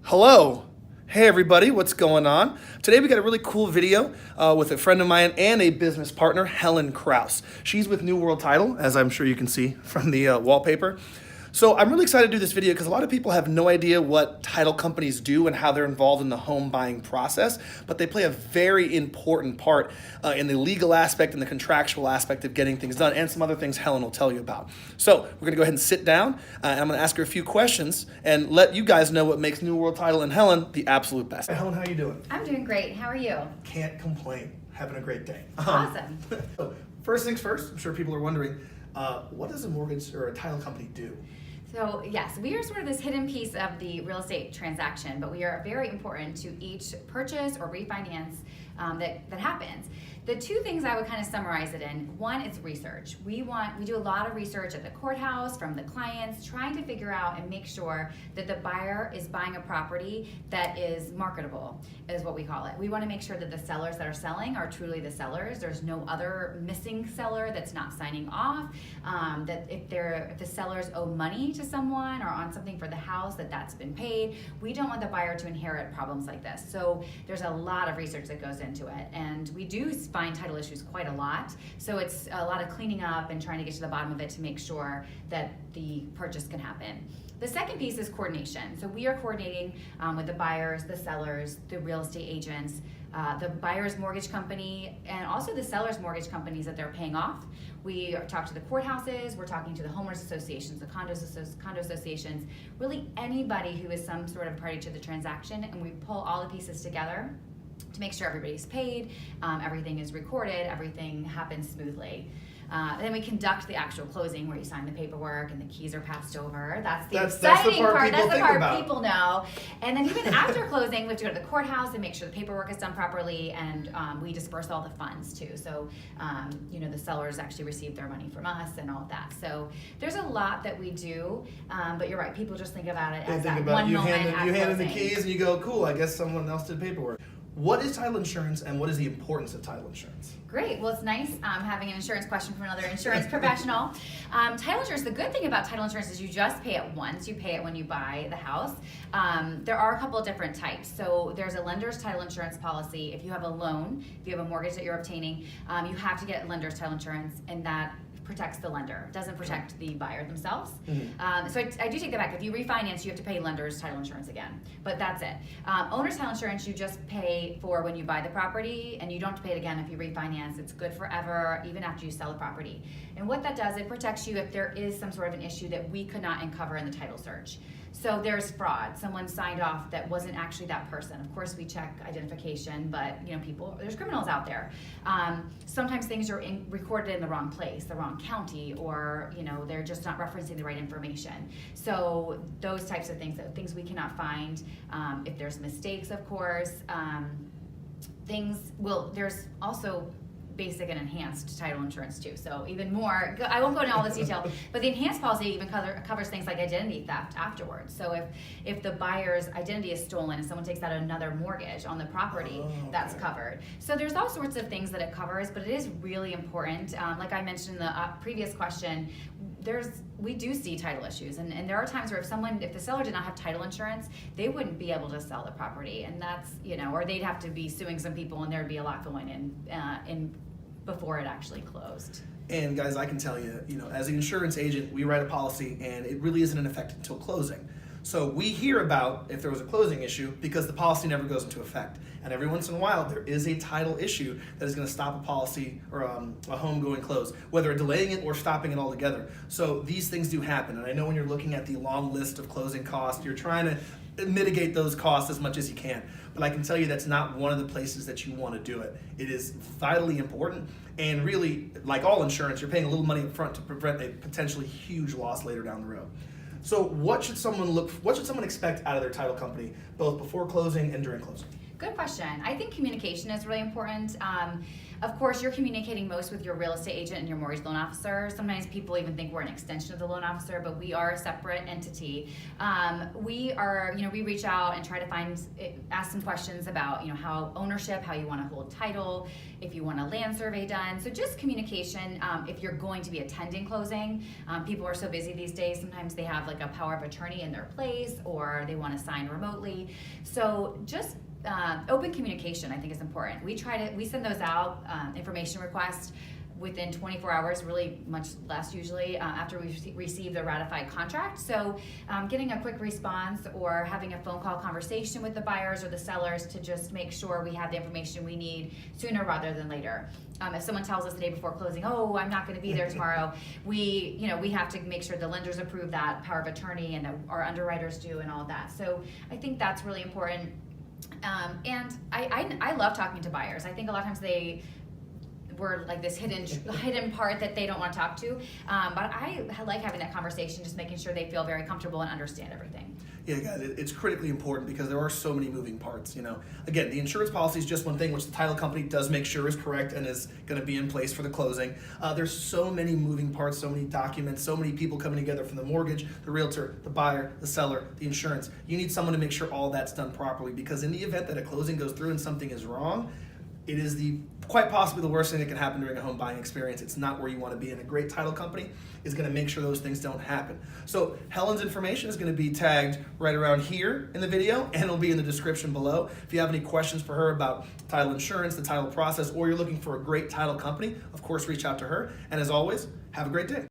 Hello. Hey everybody, what's going on? Today we got a really cool video with a friend of mine and a business partner, Helen Kraus. She's with New World Title, as I'm sure you can see from the wallpaper. So I'm really excited to do this video because a lot of people have no idea what title companies do and how they're involved in the home buying process, but they play a very important part in the legal aspect and the contractual aspect of getting things done, and some other things Helen will tell you about. So we're gonna go ahead and sit down, and I'm gonna ask her a few questions and let you guys know what makes New World Title and Helen the absolute best. Hey, Helen, how you doing? I'm doing great. How are you? Can't complain. Having a great day. Awesome. So first things first, I'm sure people are wondering, what does a mortgage or a title company do? So yes, we are sort of this hidden piece of the real estate transaction, but we are very important to each purchase or refinance that happens. The two things I would kind of summarize it in: one is research. We do a lot of research at the courthouse from the clients, trying to figure out and make sure that the buyer is buying a property that is marketable, is what we call it. We want to make sure that the sellers that are selling are truly the sellers. There's no other missing seller that's not signing off. That if the sellers owe money to someone or on something for the house, that's been paid. We don't want the buyer to inherit problems like this. So there's a lot of research that goes into it, and we do find title issues quite a lot. So it's a lot of cleaning up and trying to get to the bottom of it to make sure that the purchase can happen. The second piece is coordination. So we are coordinating with the buyers, the sellers, the real estate agents, the buyer's mortgage company, and also the seller's mortgage companies that they're paying off. We talk to the courthouses, we're talking to the homeowners associations, the condo associations, really anybody who is some sort of party to the transaction, and we pull all the pieces together to make sure everybody's paid, everything is recorded, everything happens smoothly. Then we conduct the actual closing where you sign the paperwork and the keys are passed over. That's the exciting part. That's the part people know. And then even after closing, we have to go to the courthouse and make sure the paperwork is done properly, and we disperse all the funds too. So, the sellers actually receive their money from us and all of that. So there's a lot that we do, but you're right. People just think about it as that one moment at closing. You hand in the keys and you go, cool, I guess someone else did paperwork. What is title insurance, and what is the importance of title insurance? Great. Well, it's nice having an insurance question from another insurance professional. Title insurance, the good thing about title insurance is you just pay it once. You pay it when you buy the house. There are a couple of different types. So there's a lender's title insurance policy. If you have a loan, if you have a mortgage that you're obtaining, you have to get lender's title insurance, and that protects the lender. It doesn't protect the buyer themselves. Mm-hmm. So I do take that back. If you refinance, you have to pay lender's title insurance again, but that's it. Owner's title insurance, you just pay for when you buy the property, and you don't have to pay it again if you refinance. It's good forever, even after you sell the property. And what that does, it protects you if there is some sort of an issue that we could not uncover in the title search. So there's fraud. Someone signed off that wasn't actually that person. Of course, we check identification, but there's criminals out there. Sometimes things are recorded in the wrong place, the wrong county, or they're just not referencing the right information. So those types of things we cannot find. If there's mistakes, of course, there's also basic and enhanced title insurance too. So even more, I won't go into all this detail, but the enhanced policy even covers things like identity theft afterwards. So if the buyer's identity is stolen and someone takes out another mortgage on the property, that's covered. So there's all sorts of things that it covers, but it is really important. Like I mentioned in the previous question, we do see title issues, and there are times where if the seller did not have title insurance, they wouldn't be able to sell the property, and that's or they'd have to be suing some people, and there'd be a lot going in before it actually closed. And guys, I can tell you, as an insurance agent, we write a policy, and it really isn't in effect until closing. So we hear about if there was a closing issue because the policy never goes into effect. And every once in a while, there is a title issue that is going to stop a policy or a home going closed, whether delaying it or stopping it altogether. So these things do happen. And I know when you're looking at the long list of closing costs, you're trying to mitigate those costs as much as you can. But I can tell you that's not one of the places that you want to do it. It is vitally important. And really, like all insurance, you're paying a little money up front to prevent a potentially huge loss later down the road. So what should someone expect out of their title company, both before closing and during closing? Good question. I think communication is really important. Of course, you're communicating most with your real estate agent and your mortgage loan officer. Sometimes people even think we're an extension of the loan officer, but we are a separate entity. We reach out and try to ask some questions about, how ownership, how you want to hold title, if you want a land survey done. So just communication. If you're going to be attending closing, people are so busy these days. Sometimes they have like a power of attorney in their place, or they want to sign remotely. So just open communication, I think, is important. We send those out, information requests, within 24 hours, really much less usually, after we receive the ratified contract. So getting a quick response or having a phone call conversation with the buyers or the sellers to just make sure we have the information we need sooner rather than later. If someone tells us the day before closing, oh, I'm not going to be there tomorrow, we have to make sure the lenders approve that power of attorney and our underwriters do and all of that. So I think that's really important. And I love talking to buyers. I think a lot of times we're like this hidden part that they don't want to talk to. But I like having that conversation, just making sure they feel very comfortable and understand everything. Yeah, guys, it's critically important because there are so many moving parts. Again, the insurance policy is just one thing, which the title company does make sure is correct and is going to be in place for the closing. There's so many moving parts, so many documents, so many people coming together from the mortgage, the realtor, the buyer, the seller, the insurance. You need someone to make sure all that's done properly, because in the event that a closing goes through and something is wrong, it is quite possibly the worst thing that can happen during a home buying experience. It's not where you want to be, and a great title company is going to make sure those things don't happen. So Helen's information is going to be tagged right around here in the video, and it'll be in the description below. If you have any questions for her about title insurance, the title process, or you're looking for a great title company, of course, reach out to her. And as always, have a great day.